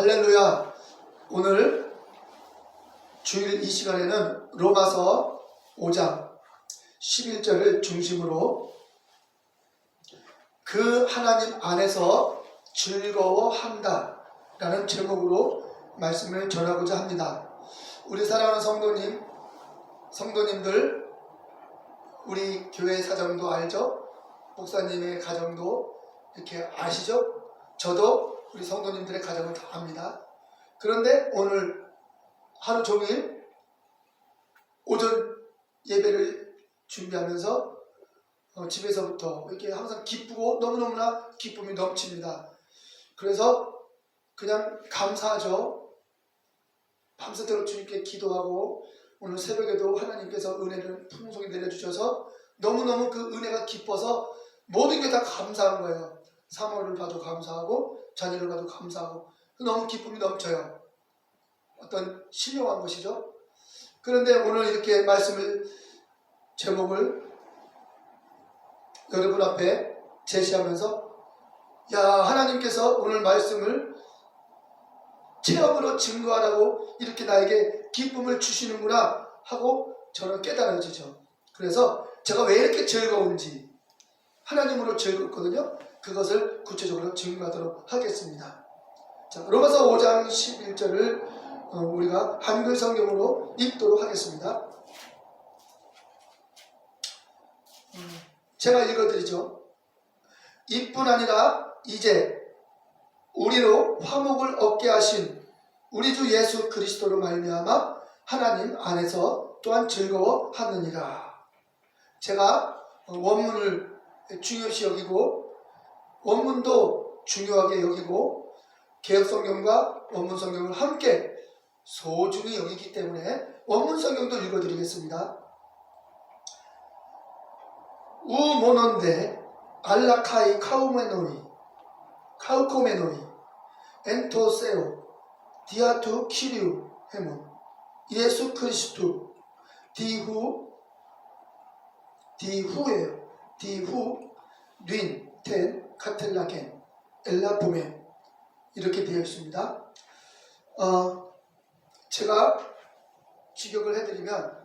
할렐루야. 오늘 주일 이 시간에는 로마서 5장 11절을 중심으로 그 하나님 안에서 즐거워한다 라는 제목으로 말씀을 전하고자 합니다. 우리 사랑하는 성도님들, 우리 교회 사정도 알죠? 목사님의 가정도 이렇게 아시죠? 저도 우리 성도님들의 가정을 다 압니다. 그런데 오늘 하루 종일 오전 예배를 준비하면서 집에서부터 이렇게 항상 기쁘고 너무너무나 기쁨이 넘칩니다. 그래서 그냥 감사하죠. 밤새도록 주님께 기도하고 오늘 새벽에도 하나님께서 은혜를 풍성히 내려주셔서 너무너무 그 은혜가 기뻐서 모든 게 다 감사한 거예요. 사모를 봐도 감사하고 자녀를 봐도 감사하고 너무 기쁨이 넘쳐요. 어떤 신령한 것이죠. 그런데 오늘 이렇게 제목을 여러분 앞에 제시하면서 하나님께서 오늘 말씀을 체험으로 증거하라고 이렇게 나에게 기쁨을 주시는구나 하고 저는 깨달아지죠. 그래서 제가 왜 이렇게 즐거운지, 하나님으로 즐겁거든요. 그것을 구체적으로 증거하도록 하겠습니다. 자, 로마서 5장 11절을 우리가 한글 성경으로 읽도록 하겠습니다. 제가 읽어드리죠. 이뿐 아니라 이제 우리로 화목을 얻게 하신 우리 주 예수 그리스도로 말미암아 하나님 안에서 또한 즐거워하느니라. 제가 원문을 중요시 여기고 원문도 중요하게 여기고 개역성경과 원문성경을 함께 소중히 여기기 때문에 원문성경도 읽어드리겠습니다. 우모논데 알라카이 카우코메노이 엔토세오 디아투 키리우 헤몬 예수 그리스도 디후 윈텐 카텔라겐 엘라포멘 이렇게 되어 있습니다. 제가 직역을 해드리면,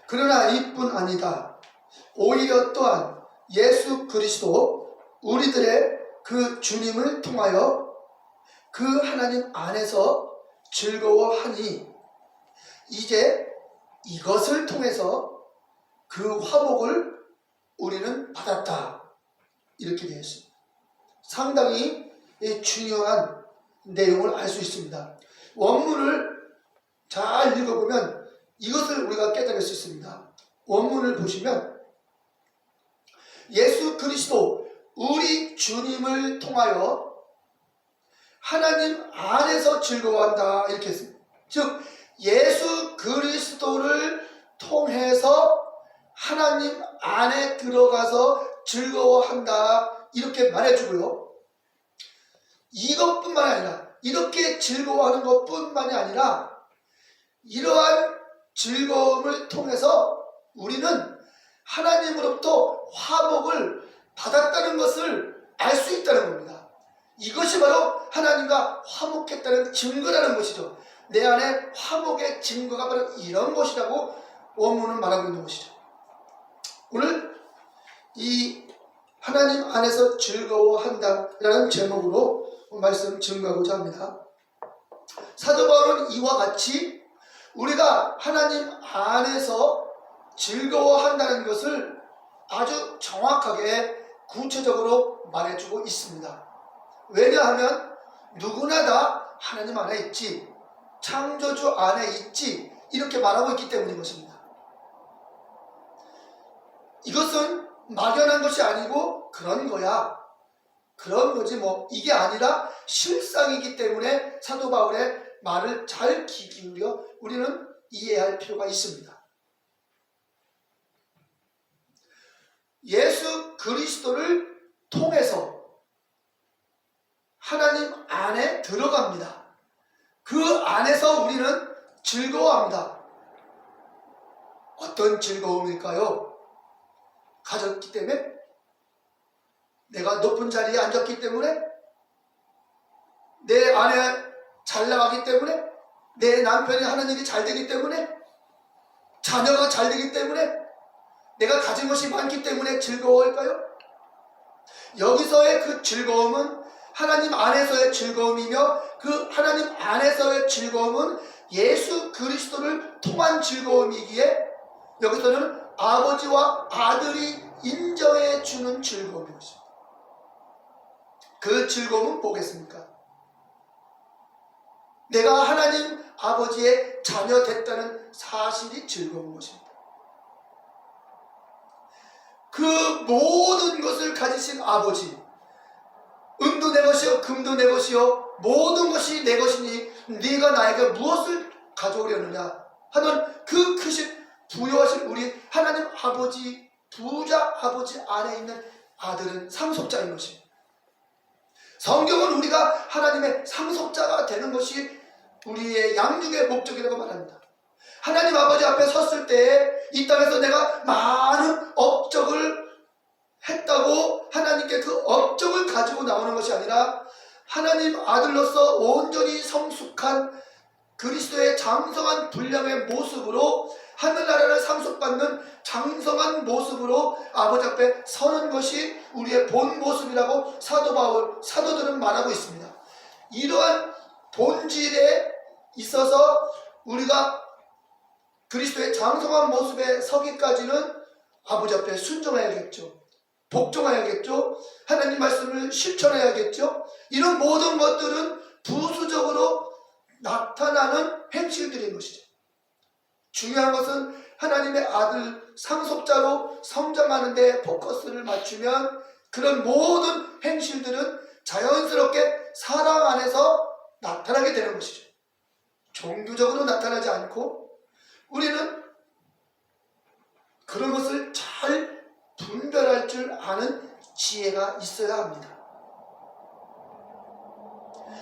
그러나 이뿐 아니다. 오히려 또한 예수 그리스도 우리들의 그 주님을 통하여 그 하나님 안에서 즐거워하니 이제 이것을 통해서 그 화목을 우리는 받았다. 이렇게 되어 있습니다. 상당히 중요한 내용을 알 수 있습니다. 원문을 잘 읽어보면 이것을 우리가 깨달을 수 있습니다. 원문을 보시면 예수 그리스도 우리 주님을 통하여 하나님 안에서 즐거워한다 이렇게 했습니다. 즉 예수 그리스도를 통해서 하나님 안에 들어가서 즐거워한다 이렇게 말해주고요. 이것뿐만 아니라 이렇게 즐거워하는 것뿐만이 아니라 이러한 즐거움을 통해서 우리는 하나님으로부터 화목을 받았다는 것을 알 수 있다는 겁니다. 이것이 바로 하나님과 화목했다는 증거라는 것이죠. 내 안에 화목의 증거가 바로 이런 것이라고 원문은 말하고 있는 것이죠. 오늘 이 하나님 안에서 즐거워한다 라는 제목으로 말씀 증거하고자 합니다. 사도 바울은 이와 같이 우리가 하나님 안에서 즐거워한다는 것을 아주 정확하게 구체적으로 말해주고 있습니다. 왜냐하면 누구나 다 하나님 안에 있지, 창조주 안에 있지 이렇게 말하고 있기 때문인 것입니다. 이것은 막연한 것이 아니고 그런 거야, 그런 거지 뭐, 이게 아니라 실상이기 때문에 사도 바울의 말을 잘 귀 기울여 우리는 이해할 필요가 있습니다. 예수 그리스도를 통해서 하나님 안에 들어갑니다. 그 안에서 우리는 즐거워합니다. 어떤 즐거움일까요? 가졌기 때문에 내가 높은 자리에 앉았기 때문에, 내 아내 잘 나가기 때문에, 내 남편이 하는 일이 잘 되기 때문에, 자녀가 잘 되기 때문에, 내가 가진 것이 많기 때문에 즐거워할까요? 여기서의 그 즐거움은 하나님 안에서의 즐거움이며, 그 하나님 안에서의 즐거움은 예수 그리스도를 통한 즐거움이기에 여기서는 아버지와 아들이 인정해 주는 즐거움인 것입니다. 그 즐거움은 뭐겠습니까? 내가 하나님 아버지의 자녀 됐다는 사실이 즐거운 것입니다. 그 모든 것을 가지신 아버지, 은도 내 것이요 금도 내 것이요 모든 것이 내 것이니 네가 나에게 무엇을 가져오려느냐 하는 그 크신 부여하신 우리 하나님 아버지, 부자 아버지 안에 있는 아들은 상속자인 것입니다. 성경은 우리가 하나님의 상속자가 되는 것이 우리의 양육의 목적이라고 말합니다. 하나님 아버지 앞에 섰을 때 이 땅에서 내가 많은 업적을 했다고 하나님께 그 업적을 가지고 나오는 것이 아니라 하나님 아들로서 온전히 성숙한 그리스도의 장성한 분량의 모습으로 하늘나라를 상속받는 장성한 모습으로 아버지 앞에 서는 것이 우리의 본 모습이라고 사도들은 말하고 있습니다. 이러한 본질에 있어서 우리가 그리스도의 장성한 모습에 서기까지는 아버지 앞에 순종해야겠죠. 복종해야겠죠. 하나님 말씀을 실천해야겠죠. 이런 모든 것들은 부수적으로 나타나는 행실들인 것이죠. 중요한 것은 하나님의 아들 상속자로 성장하는 데 포커스를 맞추면 그런 모든 행실들은 자연스럽게 사랑 안에서 나타나게 되는 것이죠. 종교적으로 나타나지 않고 우리는 그런 것을 잘 분별할 줄 아는 지혜가 있어야 합니다.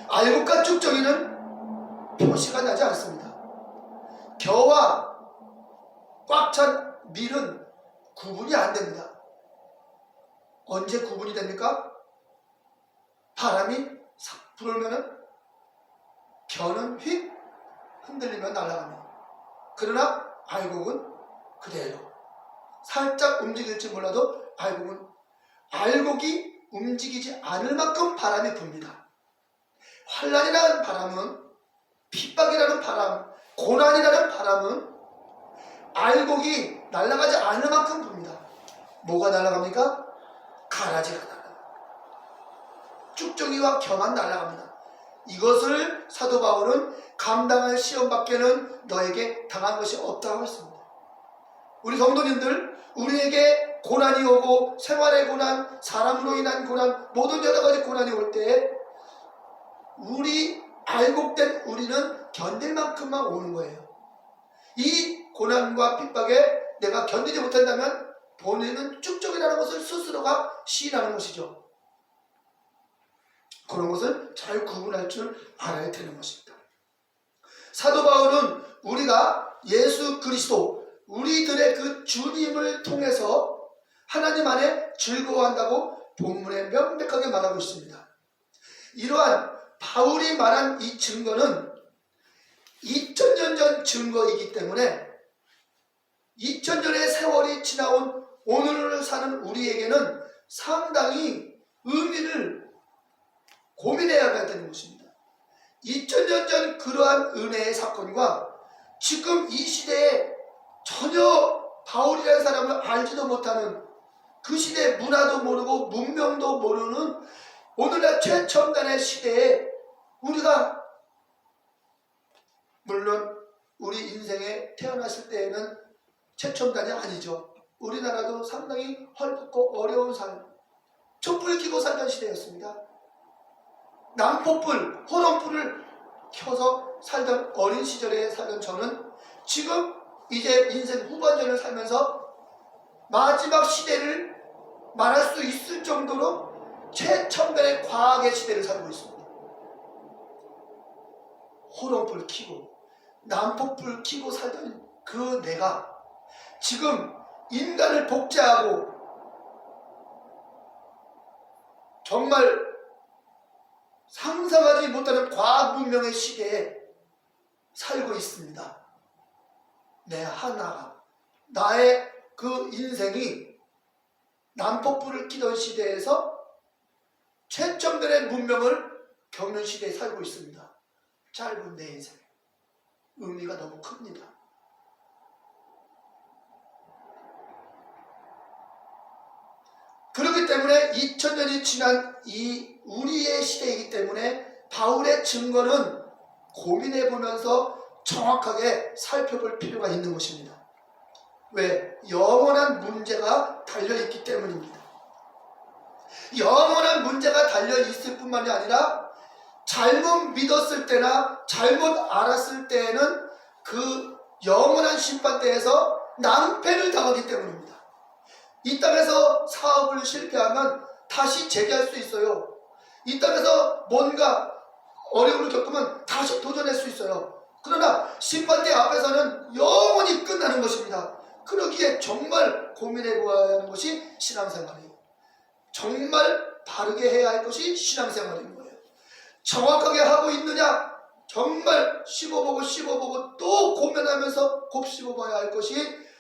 알곡과 쭉정이는 표시가 나지 않습니다. 겨와 꽉 찬 밀은 구분이 안 됩니다. 언제 구분이 됩니까? 바람이 싹 불으면 겨는 휙 흔들리면 날아갑니다. 그러나 알곡은 그대로 살짝 움직일지 몰라도 알곡이 움직이지 않을 만큼 바람이 붑니다. 환난이라는 바람은, 핍박이라는 바람, 고난이라는 바람은 알곡이 날아가지 않을 만큼 붑니다. 뭐가 날아갑니까? 가라지가 날아갑니다. 쭉정이와 겨만 날아갑니다. 이것을 사도 바울은 감당할 시험밖에는 너에게 당한 것이 없다고 했습니다. 우리 성도님들, 우리에게 고난이 오고 생활의 고난, 사람으로 인한 고난, 모든 여러 가지 고난이 올 때 우리 알곡된 우리는 견딜 만큼만 오는 거예요. 이 고난과 핍박에 내가 견디지 못한다면 본인은 쭉정이라는 것을 스스로가 시인하는 것이죠. 그런 것을 잘 구분할 줄 알아야 되는 것입니다. 사도 바울은 우리가 예수 그리스도, 우리들의 그 주님을 통해서 하나님 안에 즐거워한다고 본문에 명백하게 말하고 있습니다. 이러한 바울이 말한 이 증거는 2000년 전 증거이기 때문에 2000년의 세월이 지나온 오늘을 사는 우리에게는 상당히 의미를 고민해야 되는 것입니다. 2000년 전 그러한 은혜의 사건과 지금 이 시대에 전혀 바울이라는 사람을 알지도 못하는, 그 시대의 문화도 모르고 문명도 모르는 오늘날 최첨단의 시대에 우리가, 물론 우리 인생에 태어났을 때에는 최첨단이 아니죠. 우리나라도 상당히 헐벗고 어려운 삶, 촛불 켜고 살던 시대였습니다. 난포불, 호롱불을 켜서 살던 어린 시절에 살던 저는 지금 이제 인생 후반전을 살면서 마지막 시대를 말할 수 있을 정도로 최첨단의 과학의 시대를 살고 있습니다. 호롱불 켜고 난포불 켜고 살던 그 내가 지금 인간을 복제하고 정말 상상하지 못하는 과학 문명의 시대에 살고 있습니다. 내 하나가, 나의 그 인생이 난폭불을 끼던 시대에서 최첨단의 문명을 겪는 시대에 살고 있습니다. 짧은 내 인생, 의미가 너무 큽니다. 그렇기 때문에 2000년이 지난 이 우리의 시대이기 때문에 바울의 증거는 고민해보면서 정확하게 살펴볼 필요가 있는 것입니다. 왜? 영원한 문제가 달려있기 때문입니다. 영원한 문제가 달려있을 뿐만이 아니라 잘못 믿었을 때나 잘못 알았을 때에는 그 영원한 심판대에서 낭패를 당하기 때문입니다. 이 땅에서 사업을 실패하면 다시 재기할 수 있어요. 이 땅에서 뭔가 어려움을 겪으면 다시 도전할 수 있어요. 그러나 심판대 앞에서는 영원히 끝나는 것입니다. 그러기에 정말 고민해 보아야 하는 것이 신앙생활이에요. 정말 바르게 해야 할 것이 신앙생활인 거예요. 정확하게 하고 있느냐, 정말 씹어보고 또 고민하면서 곱씹어봐야 할 것이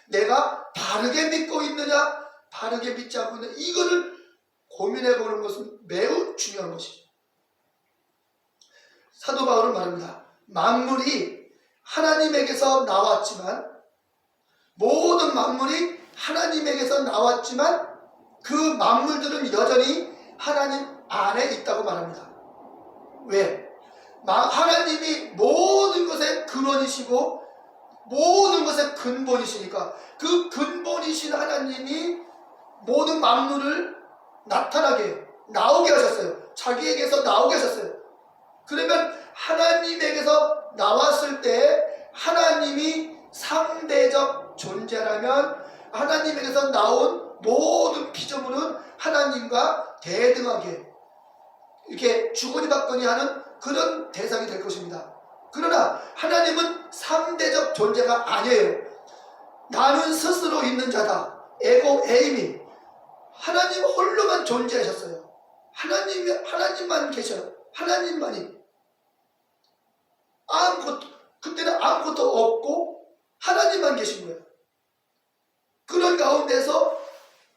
내가 바르게 믿고 있느냐, 바르게 믿지 않고 있느냐, 이거를 고민해보는 것은 매우 중요한 것이죠. 사도 바울은 말합니다. 만물이 하나님에게서 나왔지만, 모든 만물이 하나님에게서 나왔지만 그 만물들은 여전히 하나님 안에 있다고 말합니다. 왜? 하나님이 모든 것의 근원이시고 모든 것의 근본이시니까 그 근본이신 하나님이 모든 만물을 나오게 하셨어요. 자기에게서 나오게 하셨어요. 그러면 하나님에게서 나왔을 때 하나님이 상대적 존재라면 하나님에게서 나온 모든 피조물은 하나님과 대등하게 이렇게 주거니 받거니 하는 그런 대상이 될 것입니다. 그러나 하나님은 상대적 존재가 아니에요. 나는 스스로 있는 자다. 에고 에이미. 하나님 홀로만 존재하셨어요. 하나님만 계셔요. 하나님만이. 그때는 아무것도 없고 하나님만 계신 거예요. 그런 가운데서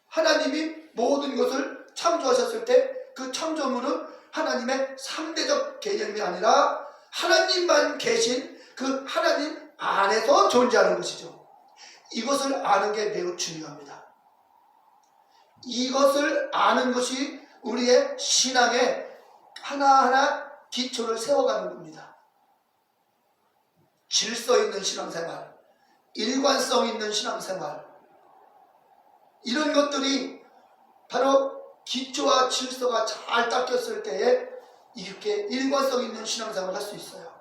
하나님이 모든 것을 창조하셨을 때 그 창조물은 하나님의 상대적 개념이 아니라 하나님만 계신 그 하나님 안에서 존재하는 것이죠. 이것을 아는 게 매우 중요합니다. 이것을 아는 것이 우리의 신앙에 하나하나 기초를 세워가는 겁니다. 질서 있는 신앙생활, 일관성 있는 신앙생활, 이런 것들이 바로 기초와 질서가 잘 닦였을 때에 이렇게 일관성 있는 신앙생활을 할 수 있어요.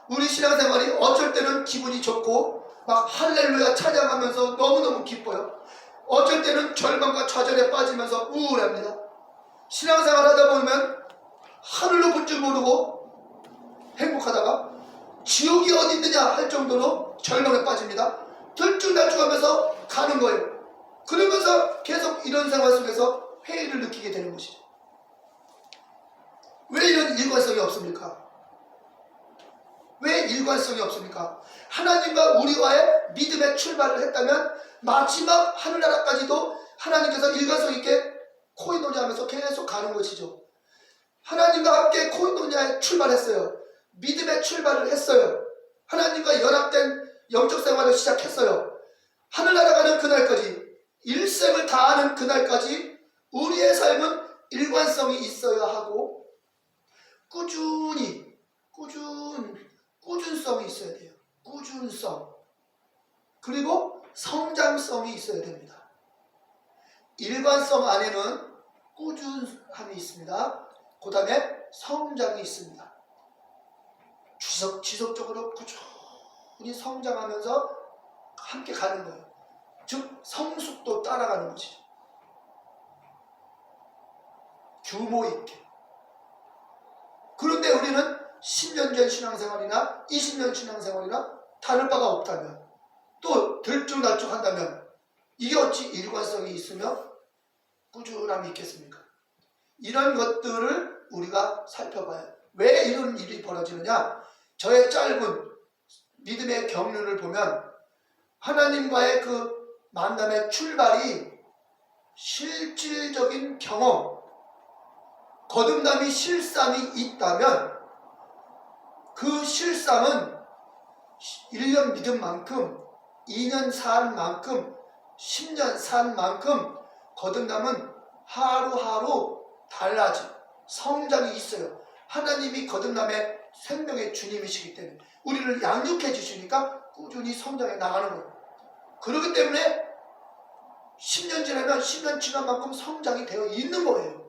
우리 신앙생활이 어쩔 때는 기분이 좋고 막 할렐루야 찬양하면서 너무너무 기뻐요. 어쩔 때는 절망과 좌절에 빠지면서 우울합니다. 신앙생활 하다 보면 하늘로 볼 줄 모르고 행복하다가 지옥이 어디 있느냐 할 정도로 절망에 빠집니다. 들쭉날쭉하면서 가는 거예요. 그러면서 계속 이런 생활 속에서 회의를 느끼게 되는 것이죠. 왜 이런 일관성이 없습니까? 왜 일관성이 없습니까? 하나님과 우리와의 믿음의 출발을 했다면 마지막 하늘나라까지도 하나님께서 일관성 있게 코이노니아하면서 계속 가는 것이죠. 하나님과 함께 코이노니아에 출발했어요. 믿음의 출발을 했어요. 하나님과 연합된 영적 생활을 시작했어요. 하늘나라 가는 그날까지, 일생을 다하는 그날까지 우리의 삶은 일관성이 있어야 하고 꾸준성이 있어야 돼요. 꾸준성. 그리고 성장성이 있어야 됩니다. 일관성 안에는 꾸준함이 있습니다. 그 다음에 성장이 있습니다. 지속적으로 꾸준히 성장하면서 함께 가는 거예요. 즉 성숙도 따라가는 것이죠. 규모 있게. 그런데 우리는 10년 전 신앙생활이나 20년 신앙생활이나 다를 바가 없다면, 또 들쭉날쭉한다면 이게 어찌 일관성이 있으며 꾸준함이 있겠습니까? 이런 것들을 우리가 살펴봐요. 왜 이런 일이 벌어지느냐? 저의 짧은 믿음의 경륜을 보면 하나님과의 그 만남의 출발이 실질적인 경험, 거듭남이 실상이 있다면 그 실상은 1년 믿은 만큼, 2년 산 만큼, 10년 산 만큼 거듭남은 하루하루 달라져 성장이 있어요. 하나님이 거듭남의 생명의 주님이시기 때문에 우리를 양육해 주시니까 꾸준히 성장해 나가는 거예요. 그렇기 때문에 10년 지나면 10년 지난 만큼 성장이 되어 있는 거예요.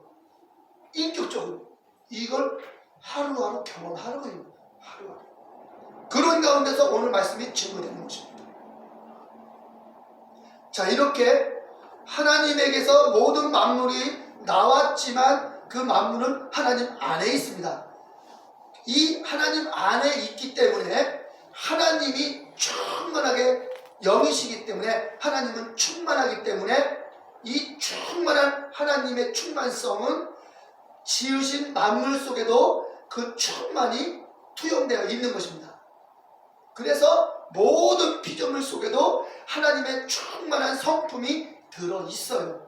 인격적으로. 이걸 하루하루 경험하는 거예요. 하루하루. 그런 가운데서 오늘 말씀이 증거되는 것입니다. 자, 이렇게 하나님에게서 모든 만물이 나왔지만 그 만물은 하나님 안에 있습니다. 이 하나님 안에 있기 때문에 하나님이 충만하게 영이시기 때문에 하나님은 충만하기 때문에 이 충만한 하나님의 충만성은 지으신 만물 속에도 그 충만이 투영되어 있는 것입니다. 그래서 모든 피조물 속에도 하나님의 충만한 성품이 들어있어요.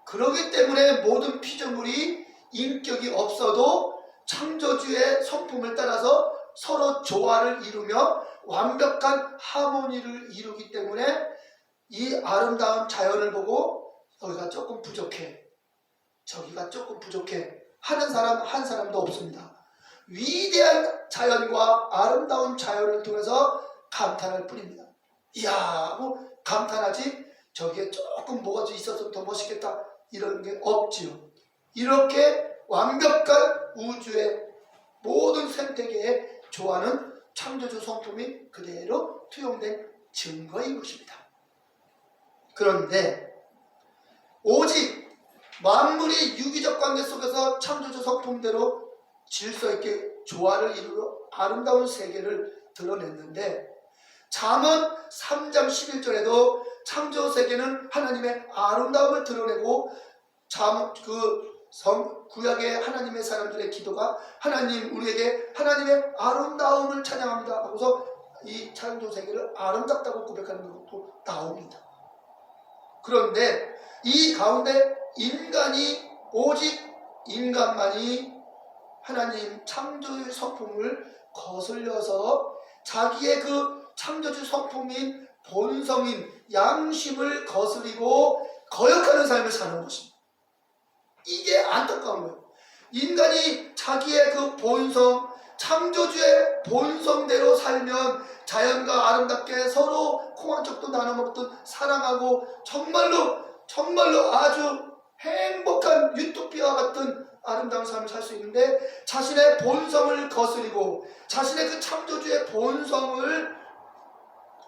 그렇기 때문에 모든 피조물이 인격이 없어도 창조주의 성품을 따라서 서로 조화를 이루며 완벽한 하모니를 이루기 때문에 이 아름다운 자연을 보고 여기가 조금 부족해, 저기가 조금 부족해 하는 사람 한 사람도 없습니다. 위대한 자연과 아름다운 자연을 통해서 감탄할 뿐입니다. 이야, 뭐 감탄하지, 저기에 조금 뭐가 좀 있어서 더 멋있겠다 이런 게 없지요. 이렇게 완벽한 우주의 모든 생태계에 조화는 창조주 성품이 그대로 투영된 증거인 것입니다. 그런데 오직 만물이 유기적 관계 속에서 창조주 성품대로 질서 있게 조화를 이루어 아름다운 세계를 드러냈는데 잠언 3장 11절에도 창조 세계는 하나님의 아름다움을 드러내고 구약의 하나님의 사람들의 기도가 하나님 우리에게 하나님의 아름다움을 찬양합니다 하고서 이 창조 세계를 아름답다고 고백하는 것도 나옵니다. 그런데 이 가운데 오직 인간만이 하나님 창조의 성품을 거슬려서 자기의 그 창조주 성품인 본성인 양심을 거스리고 거역하는 삶을 사는 것입니다. 이게 안타까운 거예요. 인간이 자기의 그 본성, 창조주의 본성대로 살면 자연과 아름답게 서로 콩 한 쪽도 나눠 먹듯 사랑하고 정말로 아주 행복한 유토피아 같은 아름다운 삶을 살 수 있는데 자신의 본성을 거스리고 자신의 그 창조주의 본성을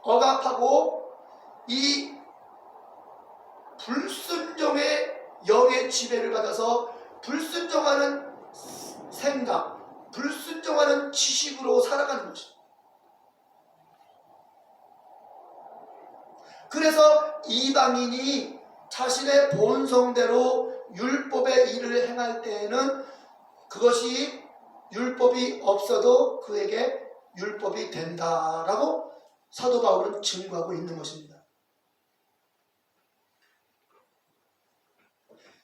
억압하고 이 불순종의 영의 지배를 받아서 불순종하는 생각, 불순종하는 지식으로 살아가는 것입니다. 그래서 이방인이 자신의 본성대로 율법의 일을 행할 때에는 그것이 율법이 없어도 그에게 율법이 된다라고 사도 바울은 증거하고 있는 것입니다.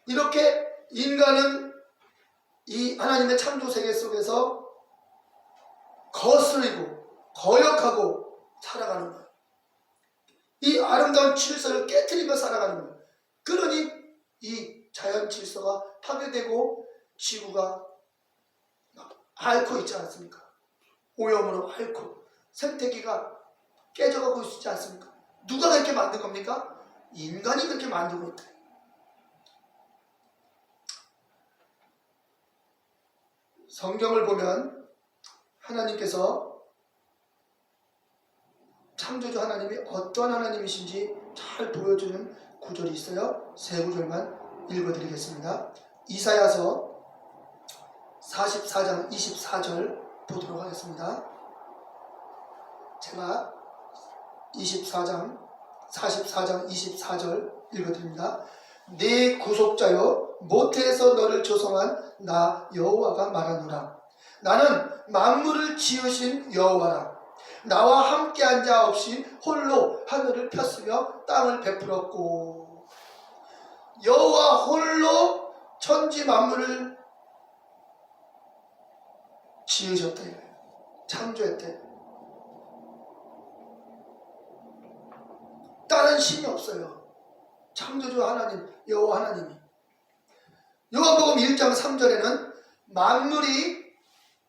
이렇게 인간은 이 하나님의 창조 세계 속에서 거스리고 거역하고 살아가는 거예요. 이 아름다운 질서를 깨트리며 살아가는 거예요. 그러니 이 자연 질서가 파괴되고 지구가 앓고 있지 않습니까? 오염으로 앓고 생태계가 깨져가고 있지 않습니까? 누가 그렇게 만든 겁니까? 인간이 그렇게 만들고 있다. 성경을 보면 하나님께서 창조주 하나님이 어떤 하나님이신지 잘 보여주는 구절이 있어요. 세 구절만 읽어드리겠습니다. 이사야서 44장 24절 보도록 하겠습니다. 제가 44장 24절 읽어드립니다. 네 구속자여 모태에서 너를 조성한 나 여호와가 말하노라. 나는 만물을 지으신 여호와라. 나와 함께한 자 없이 홀로 하늘을 폈으며 땅을 베풀었고. 여호와 홀로 천지 만물을 지으셨다. 창조했대. 다른 신이 없어요. 창조주 하나님, 여호와 하나님이. 요한복음 1장 3절에는 만물이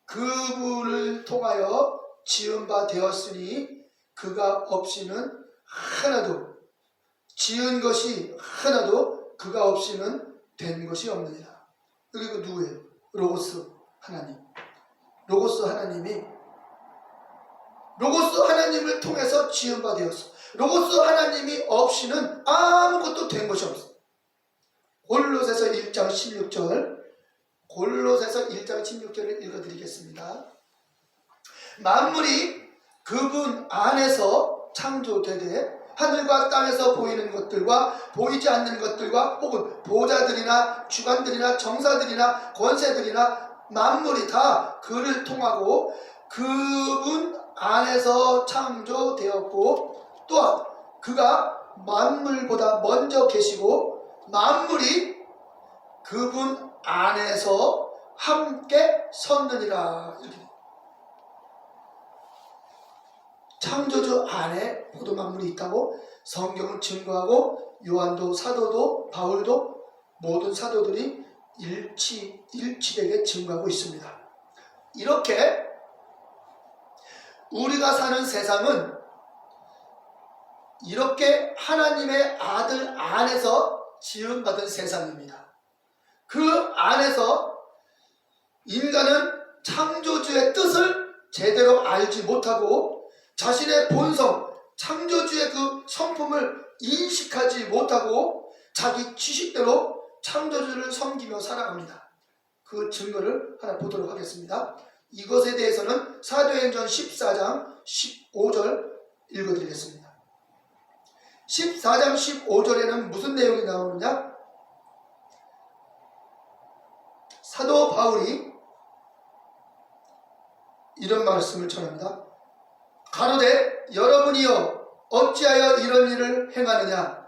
그분을 통하여 지은 바 되었으니 그가 없이는 하나도, 지은 것이 하나도 그가 없이는 된 것이 없느니라. 여기 그 누구예요? 로고스 하나님. 로고스 하나님을 통해서 지은 바 되었어. 로고스 하나님이 없이는 아무것도 된 것이 없어. 골로새서 1장 16절, 골로새서 1장 16절을 읽어드리겠습니다. 만물이 그분 안에서 창조되되 하늘과 땅에서 보이는 것들과 보이지 않는 것들과 혹은 보좌들이나 주관들이나 정사들이나 권세들이나 만물이 다 그를 통하고 그분 안에서 창조되었고, 또한 그가 만물보다 먼저 계시고 만물이 그분 안에서 함께 섰느니라. 이렇게. 창조주 안에 모든 만물이 있다고 성경은 증거하고, 요한도 사도도 바울도 모든 사도들이 일치되게 증거하고 있습니다. 이렇게 우리가 사는 세상은 이렇게 하나님의 아들 안에서 지음받은 세상입니다. 그 안에서 인간은 창조주의 뜻을 제대로 알지 못하고 자신의 본성, 창조주의 그 성품을 인식하지 못하고 자기 지식대로 창조주를 섬기며 살아갑니다. 그 증거를 하나 보도록 하겠습니다. 이것에 대해서는 사도행전 14장 15절 읽어드리겠습니다. 14장 15절에는 무슨 내용이 나오느냐? 사도 바울이 이런 말씀을 전합니다. 가로되 여러분이여 어찌하여 이런 일을 행하느냐?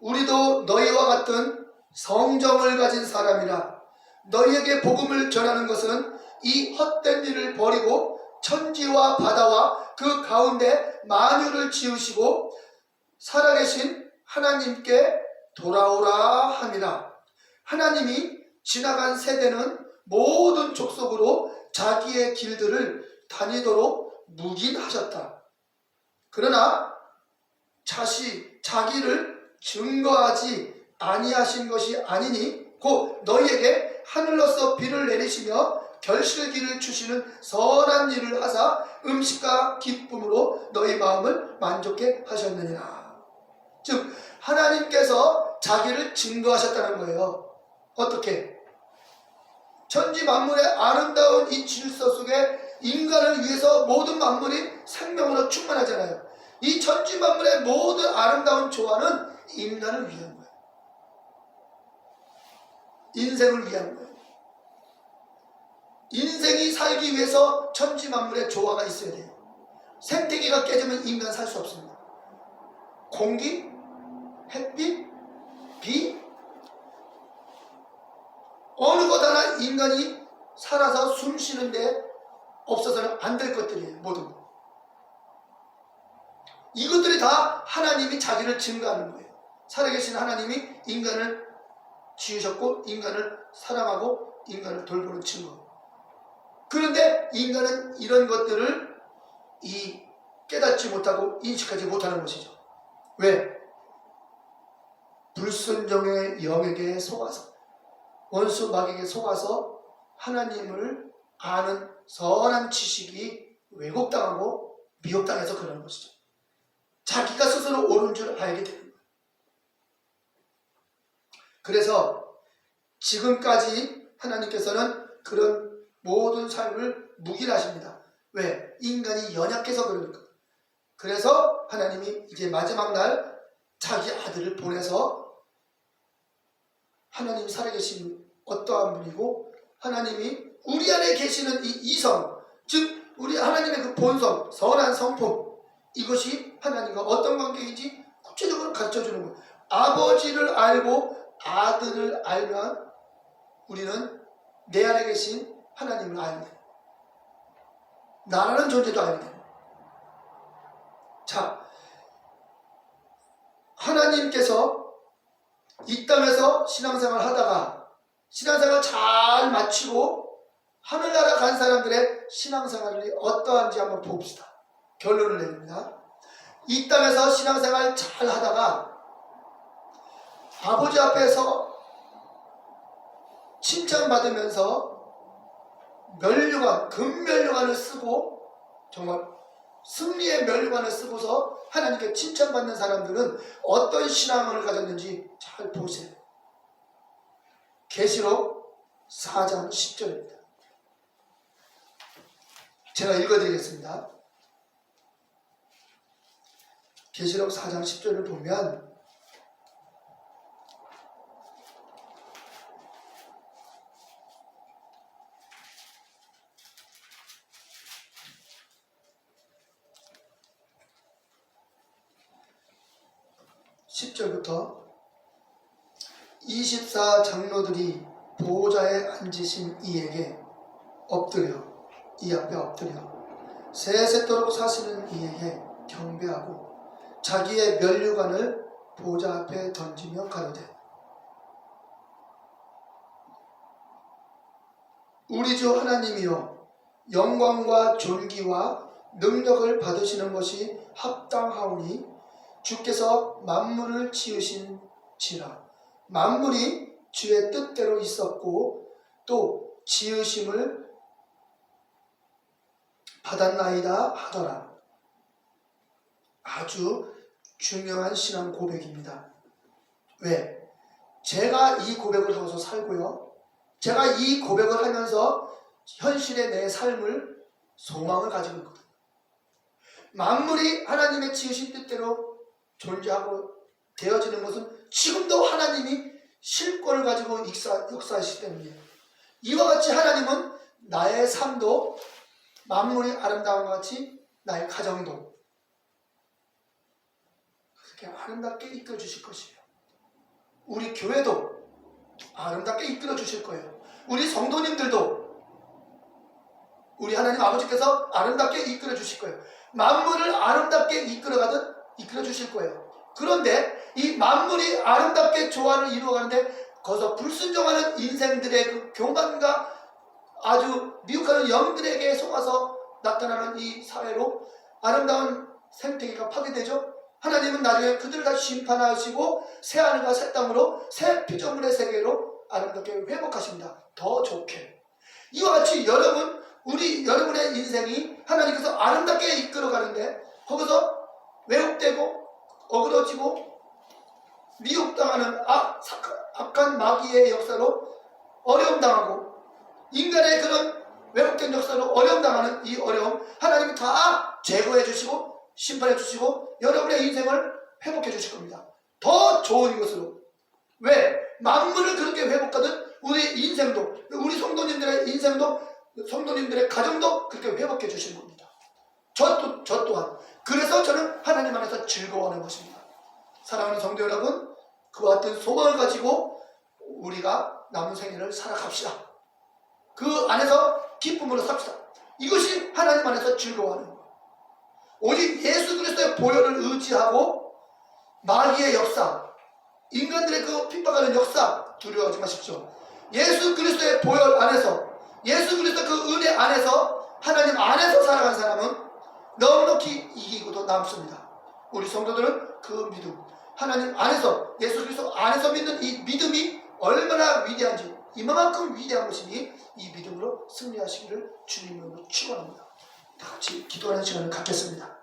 우리도 너희와 같은 성정을 가진 사람이라. 너희에게 복음을 전하는 것은 이 헛된 일을 버리고 천지와 바다와 그 가운데 만유를 지으시고 살아계신 하나님께 돌아오라 함이라. 하나님이 지나간 세대는 모든 족속으로 자기의 길들을 다니도록 묵인하셨다. 그러나 자기를 증거하지 아니하신 것이 아니니 곧 너희에게 하늘로서 비를 내리시며 결실기를 주시는 선한 일을 하사 음식과 기쁨으로 너희 마음을 만족해 하셨느니라. 즉 하나님께서 자기를 증거하셨다는 거예요. 어떻게? 천지 만물의 아름다운 이 질서 속에 인간을 위해서 모든 만물이 생명으로 충만하잖아요. 이 천지 만물의 모든 아름다운 조화는 인간을 위한 거예요. 인생을 위한 거예요. 인생이 살기 위해서 천지 만물의 조화가 있어야 돼요. 생태계가 깨지면 인간 살 수 없습니다. 공기, 햇빛, 비, 어느 것 하나 인간이 살아서 숨 쉬는데 없어서는 안 될 것들이에요. 모든 것. 이것들이 다 하나님이 자기를 증거하는 거예요. 살아계신 하나님이 인간을 지으셨고 인간을 사랑하고 인간을 돌보는 증거. 그런데 인간은 이런 것들을 깨닫지 못하고 인식하지 못하는 것이죠. 왜? 불순종의 영에게 속아서, 원수 마귀에게 속아서 하나님을 아는 선한 지식이 왜곡당하고 미혹당해서 그러는 것이죠. 자기가 스스로 옳은 줄 알게 되는 거예요. 그래서 지금까지 하나님께서는 그런 모든 삶을 묵인하십니다. 왜? 인간이 연약해서 그러니까. 그래서 하나님이 이제 마지막 날 자기 아들을 보내서 하나님이 살아계신 어떠한 분이고 하나님이 우리 안에 계시는 이 이성, 즉 우리 하나님의 그 본성, 선한 성품, 이것이 하나님과 어떤 관계인지 구체적으로 가르쳐주는 거예요. 아버지를 알고 아들을 알면 우리는 내 안에 계신 하나님을 알게 돼요. 나라는 존재도 알게 돼요. 자, 하나님께서 이 땅에서 신앙생활 하다가 신앙생활 잘 마치고 하늘나라 간 사람들의 신앙생활이 어떠한지 한번 봅시다. 결론을 내립니다. 이 땅에서 신앙생활 잘 하다가 아버지 앞에서 칭찬받으면서 면류관, 금면류관을 쓰고 정말 승리의 면류관을 쓰고서 하나님께 칭찬받는 사람들은 어떤 신앙을 가졌는지 잘 보세요. 계시록 4장 10절입니다. 제가 읽어드리겠습니다. 계시록 4장 10절을 보면 (10절부터) 24 장로들이 보호자에 앉으신 이에게 엎드려 이 앞에 엎드려 세세토록 사시는 이에게 경배하고 자기의 면류관을 보호자 앞에 던지며 가로되 우리 주 하나님이여 영광과 존귀와 능력을 받으시는 것이 합당하오니 주께서 만물을 지으신지라 만물이 주의 뜻대로 있었고 또 지으심을 받았나이다 하더라. 아주 중요한 신앙 고백입니다. 왜? 제가 이 고백을 하고서 살고요. 제가 이 고백을 하면서 현실의 내 삶을 소망을 가지고 있거든요. 만물이 하나님의 지으신 뜻대로 존재하고 되어지는 것은 지금도 하나님이 실권을 가지고 역사하시기 때문이에요. 이와 같이 하나님은 나의 삶도 만물이 아름다움과 같이 나의 가정도 그렇게 아름답게 이끌어 주실 것이에요. 우리 교회도 아름답게 이끌어 주실 거예요. 우리 성도님들도 우리 하나님 아버지께서 아름답게 이끌어 주실 거예요. 만물을 아름답게 이끌어가듯 이끌어 주실 거예요. 그런데 이 만물이 아름답게 조화를 이루어가는데 거기서 불순종하는 인생들의 그 교만과 아주 미혹하는 영들에게 속아서 나타나는 이 사회로 아름다운 생태계가 파괴되죠. 하나님은 나중에 그들을 다 심판하시고 새 하늘과 새 땅으로 새 피조물의 세계로 아름답게 회복하십니다. 더 좋게. 이와 같이 여러분의 인생이 하나님께서 아름답게 이끌어가는데 거기서 왜곡되고 어그러지고 미혹당하는 악한 마귀의 역사로 어려움당하고 인간의 그런 왜곡된 역사로 어려움당하는 이 어려움 하나님이 다 제거해 주시고 심판해 주시고 여러분의 인생을 회복해 주실 겁니다. 더 좋은 것으로. 왜? 만물을 그렇게 회복하듯 우리 인생도 우리 성도님들의 인생도 성도님들의 가정도 그렇게 회복해 주시는 겁니다. 저 또한. 그래서 저는 하나님 안에서 즐거워하는 것입니다. 사랑하는 성도 여러분, 그와 같은 소망을 가지고 우리가 남은 생애를 살아갑시다. 그 안에서 기쁨으로 삽시다. 이것이 하나님 안에서 즐거워하는 거예요. 오직 예수 그리스도의 보혈을 의지하고 마귀의 역사, 인간들의 그 핍박하는 역사 두려워하지 마십시오. 예수 그리스도의 보혈 안에서 예수 그리스도 그 은혜 안에서 하나님 안에서 살아간 사람은 넉넉히 이기고도 남습니다. 우리 성도들은 그 믿음, 하나님 안에서 예수 그리스도 안에서 믿는 이 믿음이 얼마나 위대한지 이만큼 위대한 것이니 이 믿음으로 승리하시기를 주님으로 축원합니다. 다 같이 기도하는 시간을 갖겠습니다.